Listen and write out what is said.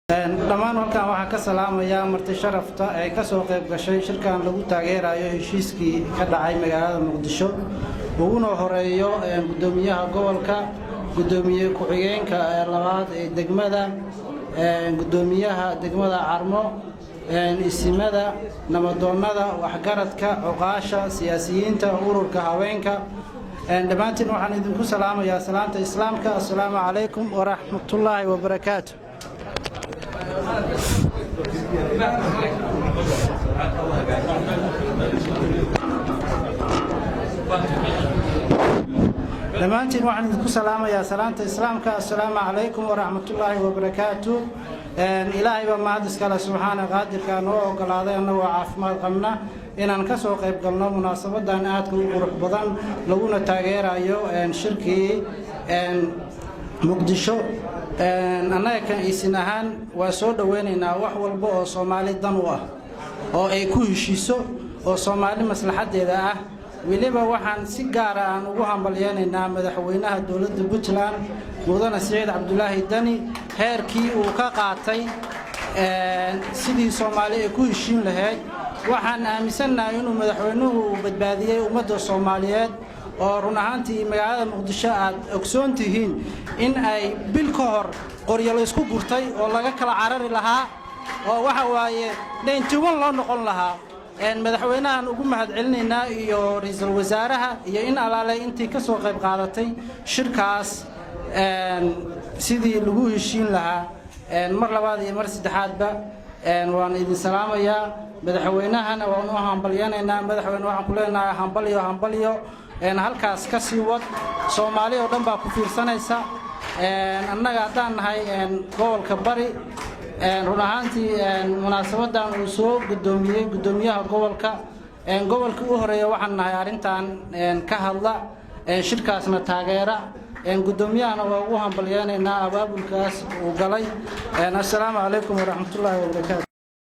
dhammaan halkan waxaa ka salaamaya marti sharafta ay ka soo qayb gashay shirkan lagu taageerayo heshiiskii ka dhacay magaalada Muqdisho uguna horeeyo gudoomiyaha gobolka gudoomiye ku-xigeenka labaad ee degmada gudoomiyaha degmada Carmo isimada nabaddoonnada waxgaradka oqaasha siyaasiyiinta ururka haweenka dhammaantiin waxaan idinku salaamayaa salaanta islaamka assalaamu calaykum wa rahmatullaahi wa barakaatuh dhammaantiin waxaan idinku salaamayaa salaanta islaamka assalaamu calaykum wa rahmatullaahi wa barakaatuh ilaahay baa mahad iskale subxaana qaadirka noo ogolaaday annagoo caafimaad qabna inaan ka soo qayb galno munaasabadan aadka u qurux badan laguna taageerayo shirkii Muqdisho annaga kan isin ahaan waa soo dhaweynaynaa wax walba oo Soomaali dan u ah oo ay ku heshiiso oo Soomaali maslaxadeeda ah weliba waxaan si gaar ah ugu hambalyeeynaa madaxweynaha dawladda Puntland mudane Saciid Cabdullaahi Dani heerkii uu ka qaatay sidii Soomaali ay ku heshiin lahayd waxaan aaminsanahay inuu madaxweynuhu badbaadiyay ummadda Soomaaliyeed oo run ahaantii magaalada Muqdisho aad ogsoon tihiin in ay bil ka hor qoryalo isku gurtay oo laga kala carari lahaa oo waxa waaye 91 loo noqon lahaa madaxweynahan ugu mahad celinaynaa iyo ra'iisul wasaaraha iyo in alaalay intii ka soo qayb qaadatay shirkaas sidii lagu heshiin lahaa mar labaad iyo mar saddexaadba waan idin salaamayaa madaxweynahana waan u hambalyeeynaa madaxweyne waxaan ku leenahay hambalyo halkaas ka sii wad Soomaali oo dhan baa ku fiirsanaysa annaga hadaan nahay gobolka bari run ahaantii munaasabadan uu soo gudoomiyaha gobolka u horeeya waxaan nahay arintan ka hadla shirkaasna taageera gudoomiyahana waa ugu hambalyeeynaa abaabulkaas uu galay assalaamu calaykum wa rahmatullaahi wa barakaatuh